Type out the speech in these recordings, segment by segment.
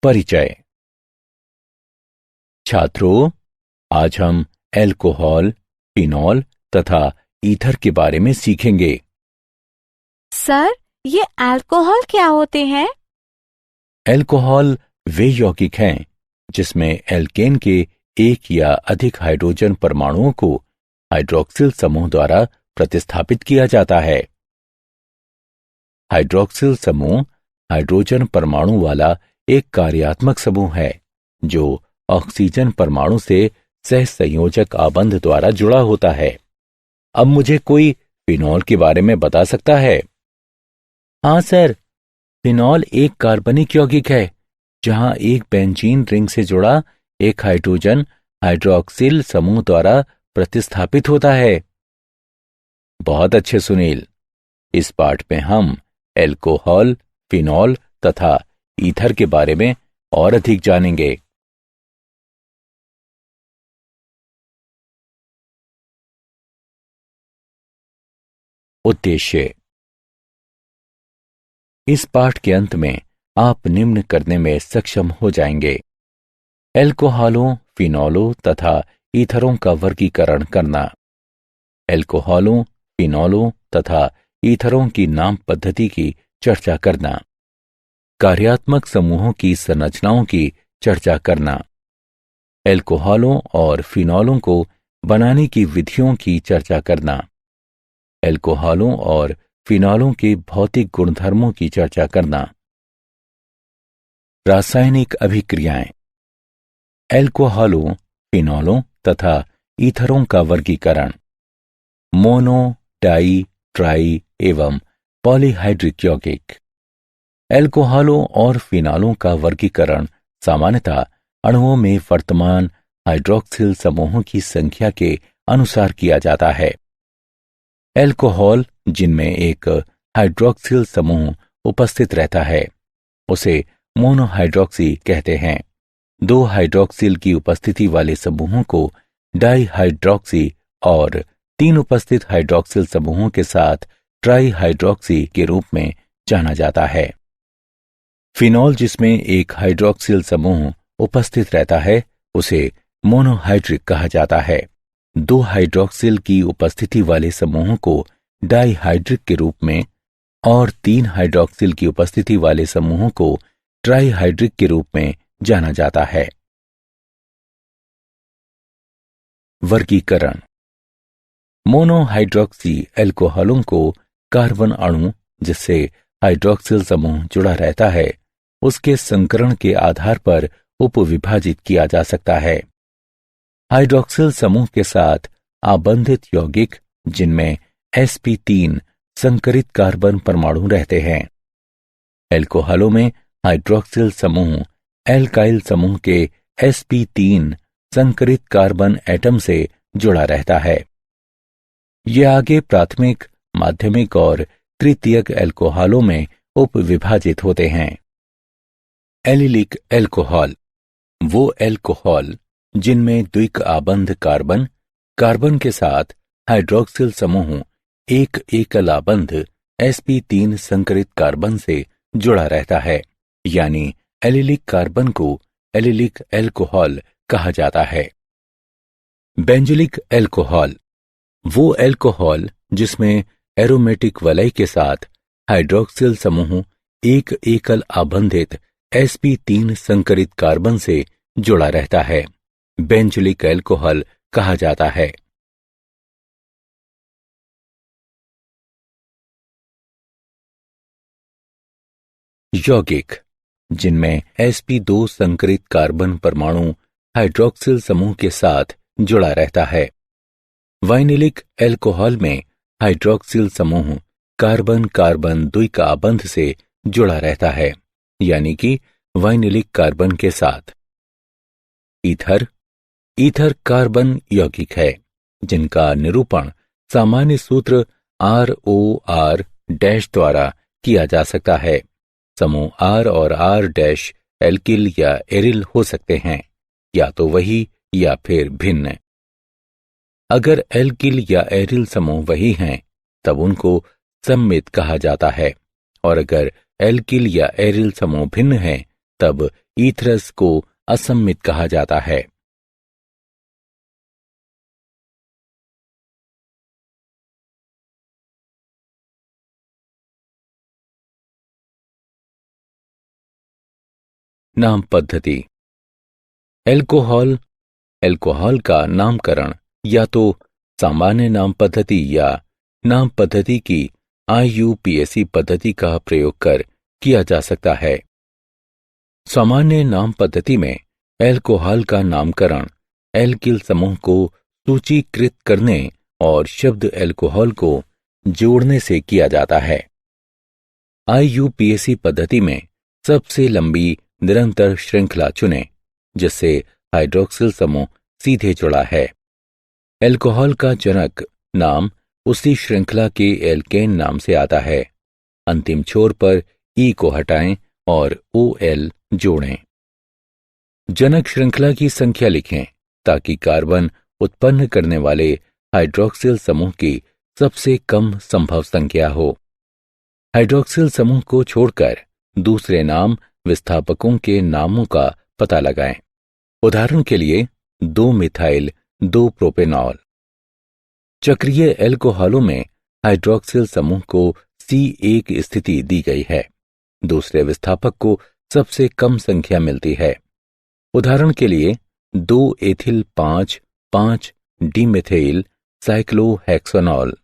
परिचय। छात्रों, आज हम अल्कोहल, फिनॉल तथा ईथर के बारे में सीखेंगे। सर, ये अल्कोहल क्या होते हैं? अल्कोहल वे यौगिक हैं जिसमें एल्केन के एक या अधिक हाइड्रोजन परमाणुओं को हाइड्रॉक्सिल समूह द्वारा प्रतिस्थापित किया जाता है। हाइड्रॉक्सिल समूह हाइड्रोजन परमाणु वाला एक कार्यात्मक समूह है जो ऑक्सीजन परमाणु से सहसंयोजक आबंध द्वारा जुड़ा होता है। अब मुझे कोई फिनॉल के बारे में बता सकता है? हाँ सर, फिनॉल एक कार्बनिक यौगिक है जहां एक बेंजीन रिंग से जुड़ा एक हाइड्रोजन हाइड्रॉक्सिल समूह द्वारा प्रतिस्थापित होता है। बहुत अच्छे सुनील, इस पाठ में हम अल्कोहल, फिनॉल तथा ईथर के बारे में और अधिक जानेंगे। उद्देश्य। इस पाठ के अंत में आप निम्न करने में सक्षम हो जाएंगे: अल्कोहलों, फिनॉलों तथा ईथरों का वर्गीकरण करना, अल्कोहलों, फिनॉलों तथा ईथरों की नाम पद्धति की चर्चा करना, कार्यात्मक समूहों की संरचनाओं की चर्चा करना, अल्कोहलों और फिनॉलों को बनाने की विधियों की चर्चा करना, अल्कोहलों और फिनॉलों के भौतिक गुणधर्मों की चर्चा करना। रासायनिक अभिक्रियाएं। अल्कोहलों, फिनॉलों तथा ईथरों का वर्गीकरण। मोनो, डाई, ट्राई एवं पॉलीहाइड्रिक यौगिक। अल्कोहलों और फिनॉलों का वर्गीकरण सामान्यतः अणुओं में वर्तमान हाइड्रॉक्सिल समूहों की संख्या के अनुसार किया जाता है। अल्कोहल जिनमें एक हाइड्रॉक्सिल समूह उपस्थित रहता है उसे मोनोहाइड्रॉक्सी कहते हैं। दो हाइड्रॉक्सिल की उपस्थिति वाले समूहों को डाईहाइड्रॉक्सी और तीन उपस्थित हाइड्रॉक्सिल समूहों के साथ ट्राईहाइड्रॉक्सी के रूप में जाना जाता है। फिनॉल जिसमें एक हाइड्रॉक्सिल समूह उपस्थित रहता है उसे मोनोहाइड्रिक कहा जाता है। दो हाइड्रॉक्सिल की उपस्थिति वाले समूहों को डाईहाइड्रिक के रूप में और तीन हाइड्रॉक्सिल की उपस्थिति वाले समूहों को ट्राईहाइड्रिक के रूप में जाना जाता है। वर्गीकरण। मोनोहाइड्रॉक्सी अल्कोहलों को कार्बन अणु जिससे हाइड्रॉक्सिल समूह जुड़ा रहता है उसके संकरण के आधार पर उपविभाजित किया जा सकता है। हाइड्रॉक्सिल समूह के साथ आबंधित यौगिक जिनमें sp3 संकरित कार्बन परमाणु रहते हैं। अल्कोहलों में हाइड्रॉक्सिल समूह एल्काइल समूह के sp3 संकरित कार्बन एटम से जुड़ा रहता है। यह आगे प्राथमिक, माध्यमिक और तृतीयक अल्कोहलों में उपविभाजित होते हैं। एलिलिक अल्कोहल वो अल्कोहल जिनमें द्विक आबंध कार्बन, कार्बन के साथ हाइड्रॉक्सिल समूह एक एकल आबंध sp3 संकरित कार्बन से जुड़ा रहता है, यानी एलिलिक कार्बन को एलिलिक अल्कोहल कहा जाता है। बेंजोइक अल्कोहल वो अल्कोहल जिसमें एरोमेटिक वलय के साथ हाइड्रॉक्सिल समूह एक एकल आबंधित sp3 संकरित कार्बन से जुड़ा रहता है, बेंजोइक अल्कोहल कहा जाता है। यौगिक जिनमें sp2 संकरित कार्बन परमाणु हाइड्रॉक्सिल समूह के साथ जुड़ा रहता है। वाइनिलिक अल्कोहल में हाइड्रॉक्सिल समूह कार्बन कार्बन द्विक आबंध से जुड़ा रहता है, यानी कि वाइनिलिक कार्बन के साथ। ईथर कार्बन यौगिक है जिनका निरूपण सामान्य सूत्र ROR डैश द्वारा किया जा सकता है। समूह R और R डैश एल्किल या एरिल हो सकते हैं, या तो वही या फिर भिन्न। अगर एल्किल या एरिल समूह वही हैं तब उनको सममित कहा जाता है, और अगर एल्किल या एरिल समूह भिन्न हैं तब ईथरस को असम्मित कहा जाता है। नाम पद्धति। अल्कोहल का नामकरण या तो सामान्य नाम पद्धति या नाम पद्धति की IUPAC पद्धति का प्रयोग कर किया जा सकता है। सामान्य नाम पद्धति में अल्कोहल का नामकरण एल्किल समूह को सूचीकृत करने और शब्द अल्कोहल को जोड़ने से किया जाता है। IUPAC पद्धति में सबसे लंबी निरंतर श्रृंखला चुनें जिससे हाइड्रोक्सिल समूह सीधे जुड़ा है। अल्कोहल का जनक नाम उसी श्रृंखला के एल्केन नाम से आता है। अंतिम छोर पर E को हटाएं और OL जोड़ें। जनक श्रृंखला की संख्या लिखें ताकि कार्बन उत्पन्न करने वाले हाइड्रोक्सिल समूह की सबसे कम संभव संख्या हो। हाइड्रोक्सिल समूह को छोड़कर दूसरे नाम विस्थापकों के नामों का पता लगाएं। उदाहरण के लिए 2 मिथाइल 2 प्रोपेनॉल। चक्रीय अल्कोहलों में हाइड्रोक्सिल समूह को C1 स्थिति दी गई है। दूसरे विस्थापक को सबसे कम संख्या मिलती है। उदाहरण के लिए 2 एथिल 5 डिमेथिल साइक्लोहेक्सोनॉल।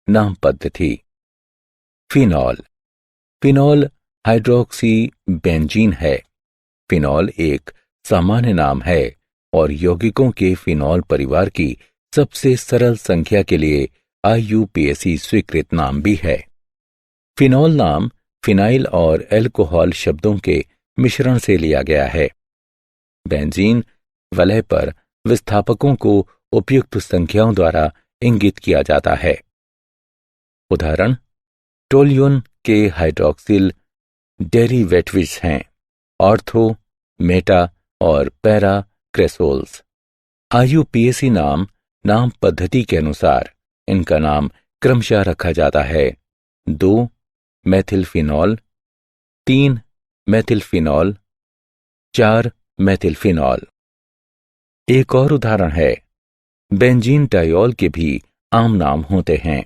नाम पद्धति। फिनॉल हाइड्रोक्सी बेंजीन है। फिनॉल एक सामान्य नाम है और यौगिकों के फिनॉल परिवार की सबसे सरल संख्या के लिए IUPAC स्वीकृत नाम भी है। फिनॉल नाम फिनाइल और अल्कोहल शब्दों के मिश्रण से लिया गया है। बेंजीन वलय पर विस्थापकों को उपयुक्त संख्याओं द्वारा इंगित किया जाता है। उदाहरण टोल्यून के हाइड्रोक्सिल डेरिवेटिव्स हैं ऑर्थो, मेटा और पैरा क्रेसोल्स। IUPAC नाम पद्धति के अनुसार इनका नाम क्रमशः रखा जाता है। 2 मेथिलफिनॉल, 3 मेथिलफिनॉल, 4 मेथिलफिनॉल। एक और उदाहरण है बेंजीन टायोल के भी आम नाम होते हैं।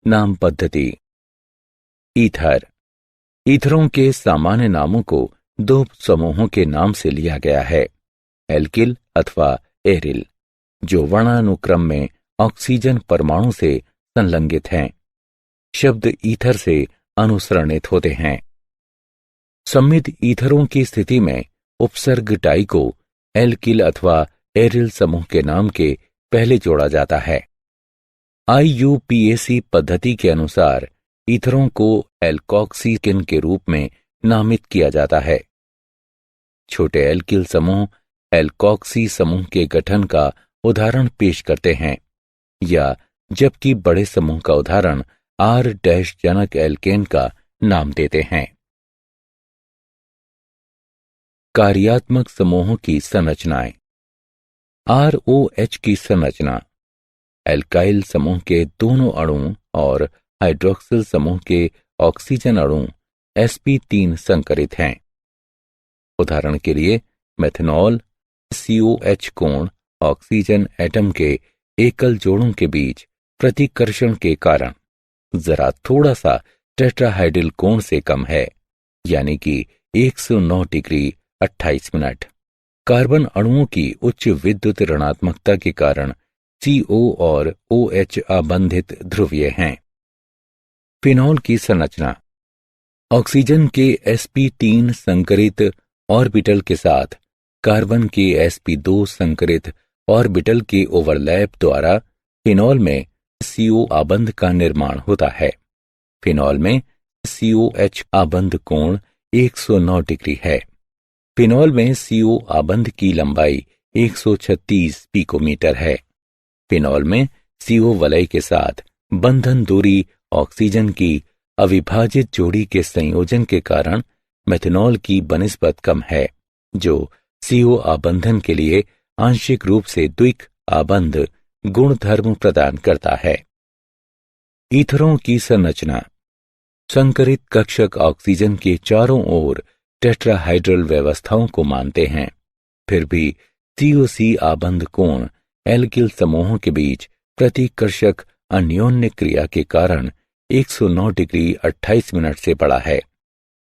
नाम पद्धति। ईथरों के सामान्य नामों को 2 समूहों के नाम से लिया गया है, एल्किल अथवा एरिल, जो वर्णानुक्रम में ऑक्सीजन परमाणु से संलग्नित हैं। शब्द ईथर से अनुसरणित होते हैं। सम्मित ईथरों की स्थिति में उपसर्ग टाई को एल्किल अथवा एरिल समूह के नाम के पहले जोड़ा जाता है। IUPAC पद्धति के अनुसार ईथरों को एल्कोक्सिकिन के रूप में नामित किया जाता है। छोटे एल्किल समूह एल्कोक्सी समूह के गठन का उदाहरण पेश करते हैं, या जबकि बड़े समूह का उदाहरण R- जनक एल्केन का नाम देते हैं। कार्यात्मक समूहों की संरचनाएं। ROH की संरचना एल्काइल समूह के दोनों अणु और हाइड्रोक्सिल समूह के ऑक्सीजन अणु sp3 संकरित हैं। उदाहरण के लिए मेथनॉल COH कोण ऑक्सीजन एटम के एकल जोड़ों के बीच प्रतिकर्षण के कारण जरा थोड़ा सा टेट्राहाइड्रल कोण से कम है, यानी कि 109 डिग्री 28 मिनट। कार्बन अणुओं की उच्च विद्युत ऋणात्मकता के कारण CO और OH आबंधित ध्रुवीय हैं। फिनॉल की संरचना ऑक्सीजन के sp3 संकरित ऑर्बिटल के साथ कार्बन के sp2 संकरित ऑर्बिटल के ओवरलैप द्वारा फिनॉल में CO आबंध का निर्माण होता है। फिनॉल में COH आबंध कोण 109 डिग्री है। फिनॉल में CO आबंध की लंबाई 136 पिकोमीटर है। फिनॉल में CO वलय के साथ बंधन दूरी ऑक्सीजन की अविभाजित जोड़ी के संयोजन के कारण मेथनॉल की बनिस्बत कम है, जो CO आबंधन के लिए आंशिक रूप से द्विक आबंध गुणधर्म प्रदान करता है। ईथरों की संरचना। संकरित कक्षक ऑक्सीजन के चारों ओर टेट्राहाइड्रल व्यवस्थाओं को मानते हैं, फिर भी COC आबंध कोण एल्किल समूहों के बीच प्रतिकर्षक अन्योन्य क्रिया के कारण 109 डिग्री 28 मिनट से बड़ा है।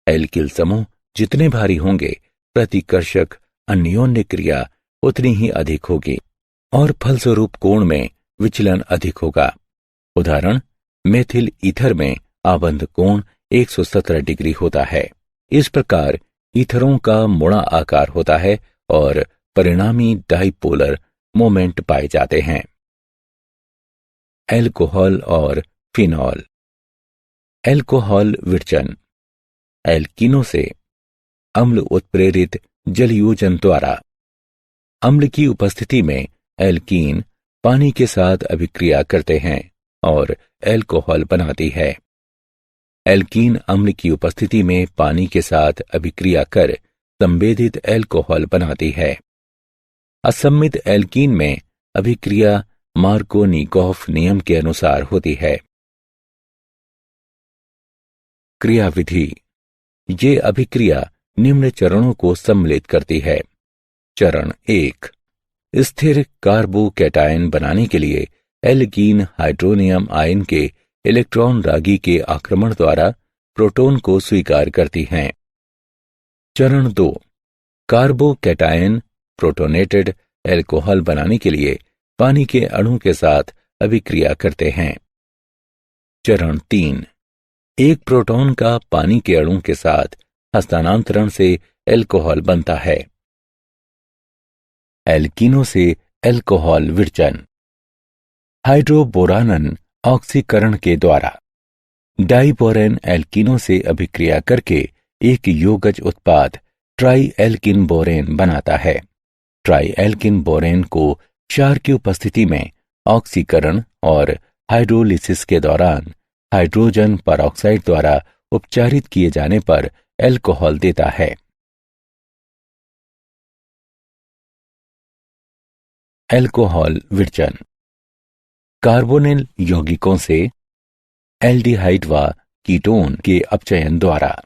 एल्किल समूह जितने भारी होंगे, प्रतिकर्षक अन्योन्य क्रिया उतनी ही अधिक होगी और फलस्वरूप कोण में विचलन अधिक होगा। उदाहरण, मेथिल ईथर में आबंध कोण 117 डिग्री होता है। इस प्रकार ईथरों का मुड़ा आकार होता है और परिणामी डाइपोलर मोमेंट पाए जाते हैं। एल्कोहल और फिनॉल। एल्कोहल विरचन। एल्कीनों से अम्ल उत्प्रेरित जलयोजन द्वारा अम्ल की उपस्थिति में एल्कीन पानी के साथ अभिक्रिया करते हैं और एल्कोहल बनाती है। एल्कीन अम्ल की उपस्थिति में पानी के साथ अभिक्रिया कर संवेदित एल्कोहल बनाती है। असम्मित एल्कीन में अभिक्रिया मार्कोनिकोफ नियम के अनुसार होती है। क्रियाविधि। ये अभिक्रिया निम्न चरणों को सम्मिलित करती है। चरण 1, स्थिर कार्बोकैटायन बनाने के लिए एल्कीन हाइड्रोनियम आयन के इलेक्ट्रॉन रागी के आक्रमण द्वारा प्रोटॉन को स्वीकार करती हैं। चरण 2, कार्बोकैटायन प्रोटोनेटेड एल्कोहल बनाने के लिए पानी के अणु के साथ अभिक्रिया करते हैं। चरण 3, एक प्रोटॉन का पानी के अणु के साथ हस्तांतरण से एल्कोहल बनता है। एल्कीनों से एल्कोहल विरचन। हाइड्रोबोरानन ऑक्सीकरण के द्वारा डाइबोरेन एल्कीनों से अभिक्रिया करके एक योगज उत्पाद ट्राई एल्किन बोरेन बनाता है। ट्राई एल्किन बोरेन को क्षार की उपस्थिति में ऑक्सीकरण और हाइड्रोलिसिस के दौरान हाइड्रोजन परऑक्साइड द्वारा उपचारित किए जाने पर एल्कोहल देता है। एल्कोहल विरचन। कार्बोनिल यौगिकों से एल्डिहाइड व कीटोन के अपचयन द्वारा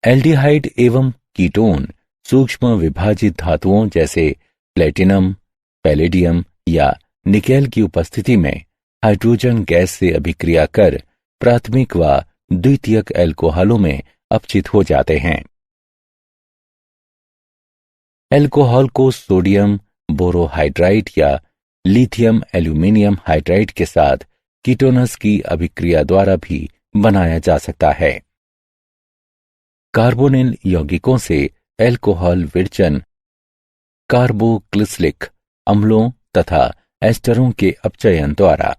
एल्डिहाइड एवं कीटोन सूक्ष्म विभाजित धातुओं जैसे प्लेटिनम, पैलेडियम या निकेल की उपस्थिति में हाइड्रोजन गैस से अभिक्रिया कर प्राथमिक व द्वितीयक एल्कोहलों में अपचित हो जाते हैं। एल्कोहल को सोडियम बोरोहाइड्राइड या लिथियम एल्यूमिनियम हाइड्राइड के साथ कीटोनस की अभिक्रिया द्वारा भी बनाया जा सकता है। कार्बोनिल यौगिकों से एल्कोहल विरचन कार्बोक्सिलिक अम्लों तथा एस्टरों के अपचयन द्वारा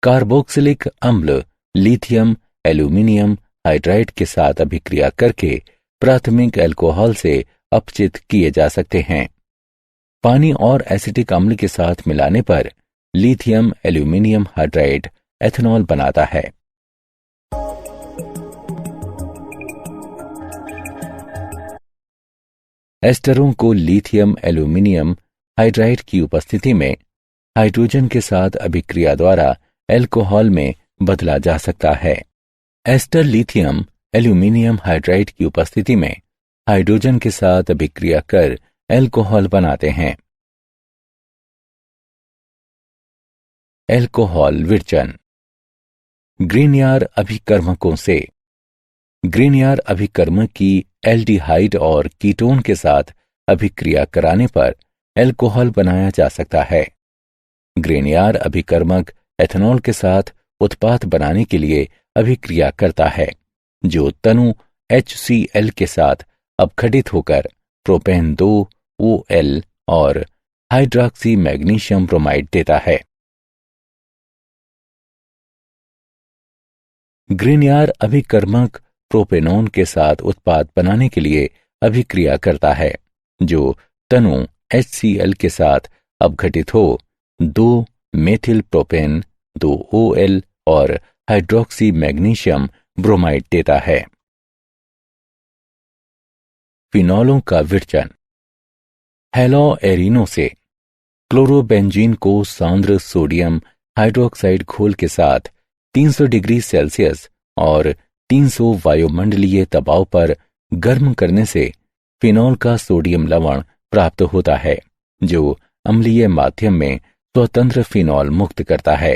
कार्बोक्सिलिक अम्ल लिथियम एल्यूमिनियम हाइड्राइड के साथ अभिक्रिया करके प्राथमिक एल्कोहल से अपचित किए जा सकते हैं। पानी और एसिटिक अम्ल के साथ मिलाने पर लिथियम एल्यूमिनियम हाइड्राइड एथेनॉल बनाता है। एस्टरों को लिथियम एल्यूमिनियम हाइड्राइड की उपस्थिति में हाइड्रोजन के साथ अभिक्रिया द्वारा एल्कोहल में बदला जा सकता है। एस्टर लिथियम एल्यूमिनियम हाइड्राइड की उपस्थिति में हाइड्रोजन के साथ अभिक्रिया कर एल्कोहल बनाते हैं। एल्कोहल विरचन ग्रीनियर अभिकर्मकों से ग्रीनियर अभिकर्मक की एल्डिहाइड और कीटोन के साथ अभिक्रिया कराने पर एल्कोहल बनाया जा सकता है। ग्रीनियर अभिकर्मक एथेनॉल के साथ उत्पाद बनाने के लिए अभिक्रिया करता है, जो तनु HCl के साथ अपघटित होकर प्रोपेन 2 OL और हाइड्रॉक्सी मैग्नीशियम ब्रोमाइड देता है। ग्रिनियार अभिकर्मक प्रोपेनोन के साथ उत्पाद बनाने के लिए अभिक्रिया करता है, जो तनु HCl के साथ अपघटित हो 2 मेथिल प्रोपेन, 2 OL और हाइड्रॉक्सी मैग्नीशियम ब्रोमाइड देता है। फिनॉलों का विरचन। हेलोएरिनो से क्लोरोबेंजीन को सांद्र सोडियम हाइड्रोक्साइड घोल के साथ 300 डिग्री सेल्सियस और 300 वायुमंडलीय दबाव पर गर्म करने से फिनॉल का सोडियम लवण प्राप्त होता है, जो अम्लीय माध्यम में स्वतंत्र फिनॉल मुक्त करता है।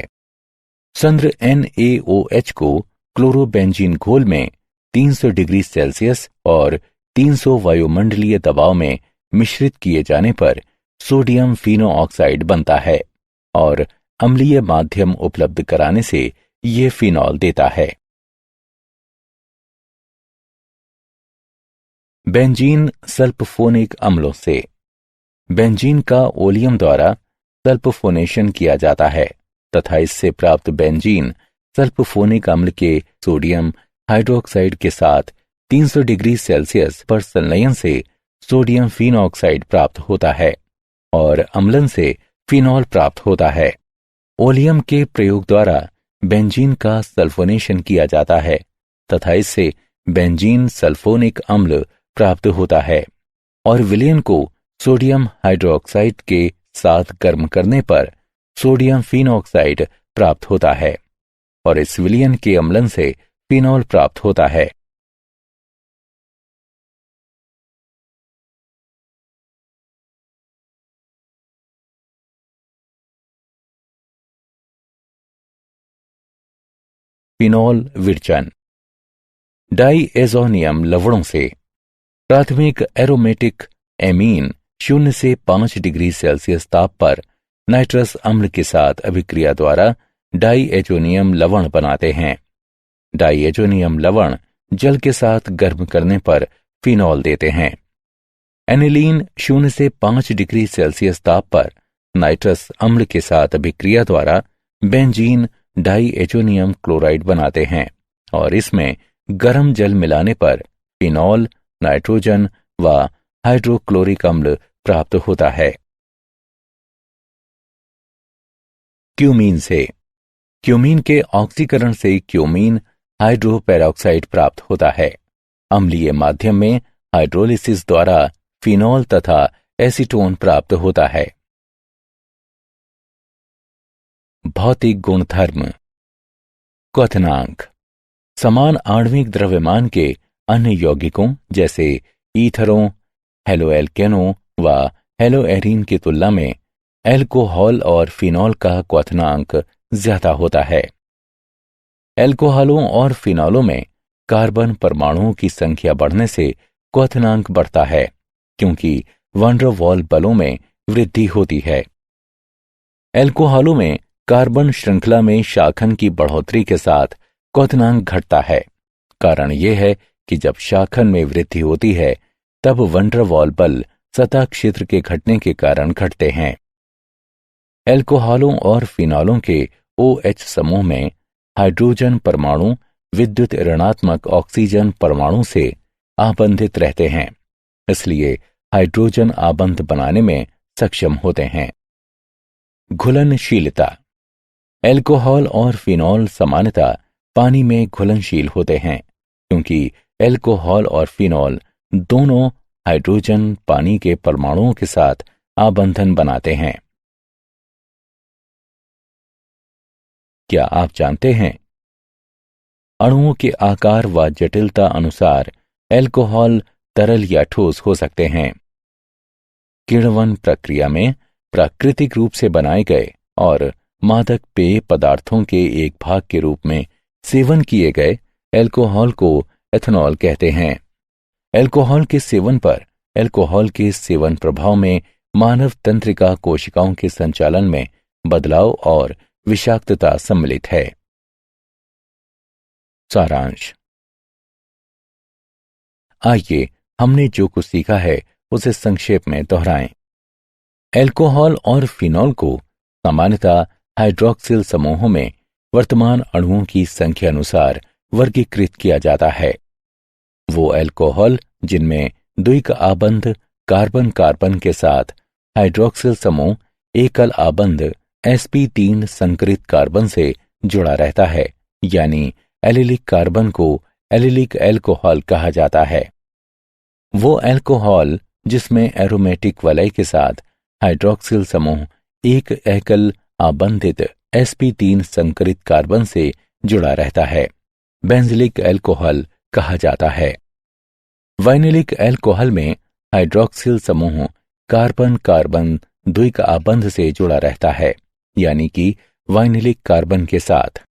सांद्र NaOH को क्लोरोबेंजीन घोल में 300 डिग्री सेल्सियस और 300 वायुमंडलीय दबाव में मिश्रित किए जाने पर सोडियम फिनो ऑक्साइड बनता है और अम्लीय माध्यम उपलब्ध कराने से ये फिनॉल देता है। बेंजीन सल्फोनिक अम्लों से बेंजीन का ओलियम द्वारा सल्फोनेशन किया जाता है तथा इससे प्राप्त बेंजीन सल्फोनिक अम्ल के सोडियम हाइड्रोक्साइड के साथ 300 डिग्री सेल्सियस पर संलयन से सोडियम फिनॉक्साइड प्राप्त होता है और अम्लन से फिनॉल प्राप्त होता है। ओलियम के प्रयोग द्वारा बेंजीन का सल्फोनेशन किया जाता है तथा इससे बेंजीन सल्फोनिक अम्ल प्राप्त होता है और विलयन को सोडियम हाइड्रोक्साइड के साथ गर्म करने पर सोडियम फिनॉक्साइड प्राप्त होता है और इस विलयन के अम्लन से फिनॉल प्राप्त होता है। फिनॉल विरचन। डाइएजोनियम लवणों से प्राथमिक एरोमेटिक एमीन 0 से 5 डिग्री सेल्सियस ताप पर नाइट्रस अम्ल के साथ अभिक्रिया द्वारा डाइएजोनियम लवण बनाते हैं। डाइएजोनियम लवण जल के साथ गर्म करने पर फिनॉल देते हैं। एनिलीन 0 से 5 डिग्री सेल्सियस ताप पर नाइट्रस अम्ल के साथ अभिक्रिया द्वारा बेंजीन डाइएजोनियम क्लोराइड बनाते हैं और इसमें गर्म जल मिलाने पर फिनॉल, नाइट्रोजन व हाइड्रोक्लोरिक अम्ल प्राप्त होता है। क्यूमीन से क्यूमीन के ऑक्सीकरण से क्यूमीन हाइड्रोपेरोक्साइड प्राप्त होता है। अम्लीय माध्यम में हाइड्रोलिसिस द्वारा फिनॉल तथा एसीटोन प्राप्त होता है। भौतिक गुणधर्म। क्वथनांक। समान आणविक द्रव्यमान के अन्य यौगिकों जैसे ईथरों, हेलोएल्केनों व हेलोएरीन की तुलना में एल्कोहल और फिनॉल का क्वथनांक ज्यादा होता है। एल्कोहलों और फिनॉलों में कार्बन परमाणुओं की संख्या बढ़ने से क्वथनांक बढ़ता है, क्योंकि वैन डर वाल बलों में वृद्धि होती है। एल्कोहलों में कार्बन श्रृंखला में शाखन की बढ़ोतरी के साथ क्वथनांक घटता है। कारण यह है कि जब शाखन में वृद्धि होती है तब वैन डर वाल बल सतह क्षेत्र के घटने के कारण घटते हैं। एल्कोहलों और फिनॉलों के OH समूह में हाइड्रोजन परमाणु विद्युत ऋणात्मक ऑक्सीजन परमाणु से आबंधित रहते हैं, इसलिए हाइड्रोजन आबंध बनाने में सक्षम होते हैं। घुलनशीलता। एल्कोहल और फिनॉल सामान्यतः पानी में घुलनशील होते हैं, क्योंकि एल्कोहल और फिनॉल दोनों हाइड्रोजन पानी के परमाणुओं के साथ आबंधन बनाते हैं। क्या आप जानते हैं, अणुओं के आकार व जटिलता अनुसार एल्कोहल तरल या ठोस हो सकते हैं। किण्वन प्रक्रिया में प्राकृतिक रूप से बनाए गए और मादक पेय पदार्थों के एक भाग के रूप में सेवन किए गए एल्कोहल को एथनॉल कहते हैं। एल्कोहल के सेवन पर एल्कोहल के सेवन प्रभाव में मानव तंत्रिका कोशिकाओं के संचालन में बदलाव और विषाक्तता सम्मिलित है। सारांश। आइए हमने जो कुछ सीखा है उसे संक्षेप में दोहराएं। एल्कोहल और फिनॉल को सामान्यतः हाइड्रॉक्सिल समूहों में वर्तमान अणुओं की संख्या अनुसार वर्गीकृत किया जाता है। वो एल्कोहल जिनमें द्विक आबंध कार्बन कार्बन के साथ हाइड्रॉक्सिल समूह एकल आबंध sp3 संकरित कार्बन से जुड़ा रहता है, यानी एलिलिक कार्बन को एलिलिक एल्कोहल कहा जाता है। वो एल्कोहल जिसमें एरोमेटिक वलय के साथ हाइड्रॉक्सिल समूह एक एकल आबंधित sp3 संकरित कार्बन से जुड़ा रहता है, बेंजिलिक एल्कोहल कहा जाता है। वाइनिलिक एल्कोहल में हाइड्रॉक्सिल समूह कार्बन कार्बन द्विक आबंध से जुड़ा रहता है, यानी कि वाइनिलिक कार्बन के साथ।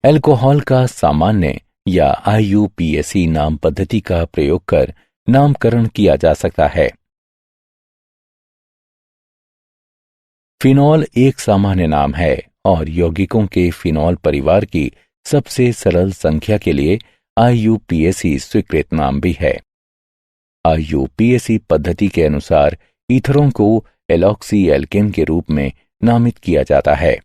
एल्कोहल का सामान्य या IUPAC नाम पद्धति का प्रयोग कर नामकरण किया जा सकता है। फिनॉल एक सामान्य नाम है और यौगिकों के फिनॉल परिवार की सबसे सरल संख्या के लिए IUPAC स्वीकृत नाम भी है। IUPAC पद्धति के अनुसार ईथरों को एलॉक्सी एल्केन के रूप में नामित किया जाता है।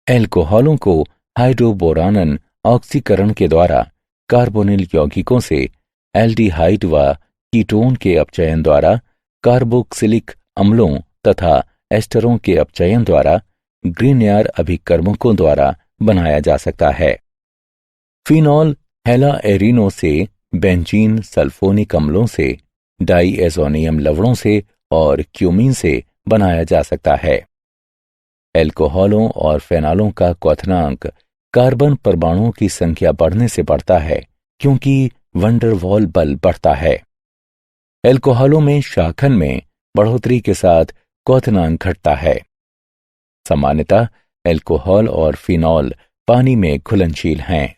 एल्कोहलों को हाइड्रोबोरानन ऑक्सीकरण के द्वारा कार्बोनिल यौगिकों से एल्डिहाइड व कीटोन के अपचयन द्वारा कार्बोक्सिलिक अम्लों तथा एस्टरों के अपचयन द्वारा ग्रीनयार अभिकर्मकों द्वारा बनाया जा सकता है। फिनॉल हेलाएरिनो से, बेंजीन सल्फोनिक अम्लों से, डाईएजोनियम लवणों से और क्यूमीन से बनाया जा सकता है। एल्कोहलों और फेनॉलों का क्वथनांक कार्बन परमाणुओं की संख्या बढ़ने से बढ़ता है, क्योंकि वंडरवॉल बल बढ़ता है। एल्कोहलों में शाखन में बढ़ोतरी के साथ क्वथनांक घटता है। सामान्यतः एल्कोहल और फिनॉल पानी में घुलनशील हैं।